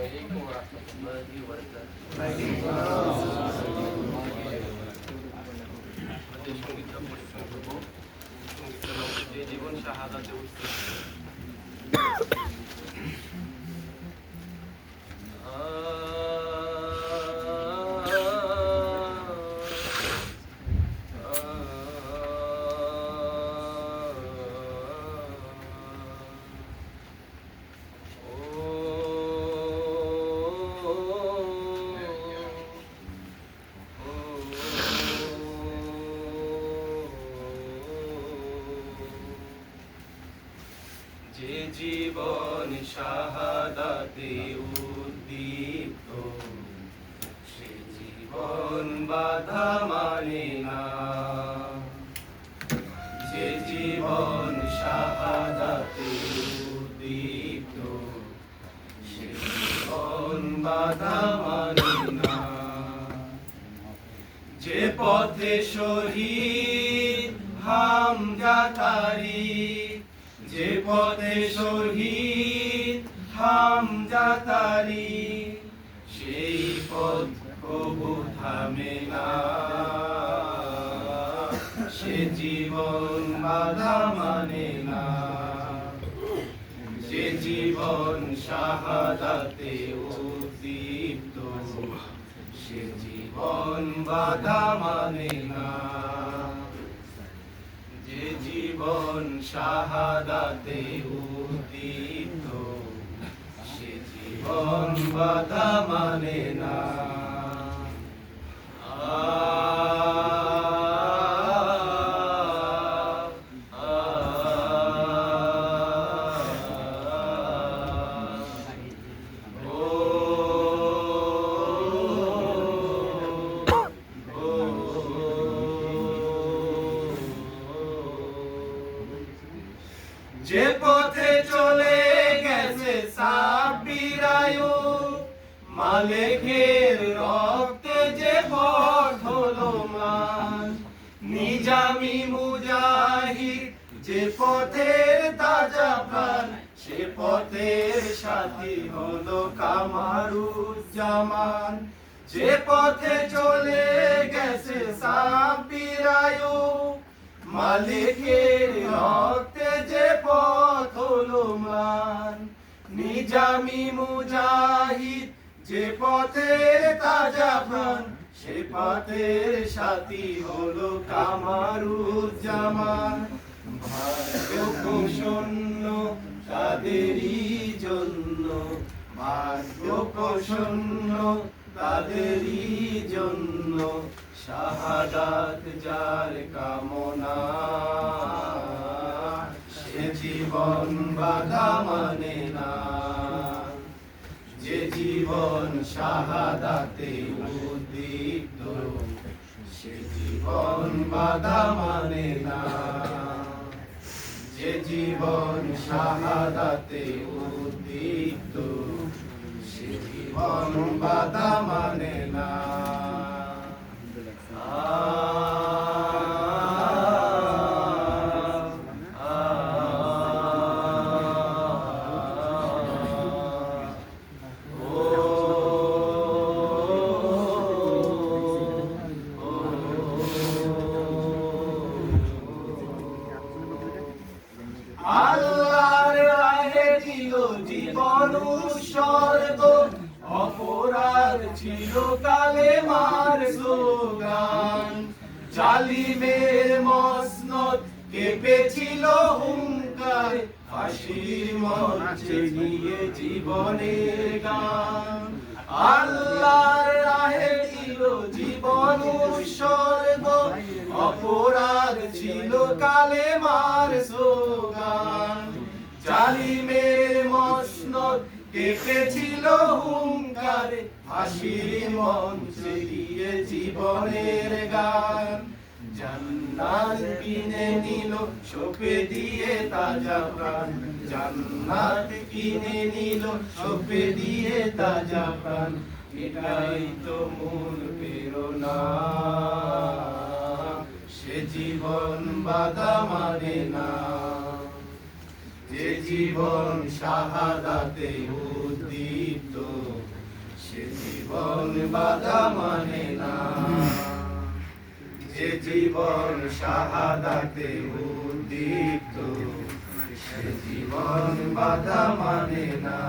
عليكم ورحمة الله وبركاته. যে জীবন শাহাদাতে উঠছে যে জীবন শাহাদাতে উদ্দীপ্ত সে জীবন বাধা মানে না। যে জীবন শাহাদাতে উদ্দীপ্ত সে জীবন বাধা মানে না। যে পথে শহীদ হামজা তারিক, যে পথে শহীদ হামজা তারিক, সেই পথ কবু থামে না। সে জীবন বাধা মানে না। যে জীবন শাহাদাতে উদ্দীপ্ত সে জীবন বাধা মানে না। যে জীবন শাহাদাতে উদ্দীপ্ত সে জীবন বাধা মানে না। যে পথে চলে গেছে সাব্বির আয়ুব, মালেকের রক্তে যে পথ হলো ম্লান। নিজামি মুজাহিদ যে পথের তাজা প্রাণ, সে পথের সাথী হলো কামারুজ্জামান। যে পথে চলে গেছে সাব্বির আয়ুব, মালিকের রক্তে যে পথ হলো ম্লান। নিজামি মুজাহিদ যে পথের তাজা প্রাণ, সে পথের সাথী হলো কামারুজ্জামান। ভাগ্য প্রসন্ন তাদেরই জন্য, ভাগ্য প্রসন্ন তাদেরই জন্য, শাহাদাত যার কামনা সে জীবন বাধা মানে না। যে জীবন শাহাদাতে উদ্দীপ্ত সে জীবন বাধা মানে না। যে জীবন শাহাদাতে উদ্দীপ্ত সে জীবন বাধা মানে না। আল্লাহর রাহে দিল জীবন উৎসর্গ, অপরাধ ছিল কালেমার স্লোগান। জালিমের মসনদ কেঁপেছিল হুঙ্কার, ফাঁসির মঞ্চে নিয়ে জীবনের গান। আল্লাহর রাহে দিল জীবন উৎসর্গ, অপরাধ ছিল কালেমার স্লোগান। জালিমের মসনদ কেঁপেছিল হুঙ্কারে, ফাঁসির মঞ্চে গিয়ে জীবনের গান। জান্নাত কিনে নিল শোপে দিয়ে তাজা প্রাণ, জান্নাত কিনে নিল শোপে দিয়ে তাজা প্রাণ। এটাই তো মূল প্রেরণা, সে জীবন বাধা মানে না। যে জীবন শাহাদাতে উদ্দীপ্ত জীবন বাধা মানে না, যে জীবন শাহাদাতে উদ্দীপ্ত, সে জীবন বাধা মানে না।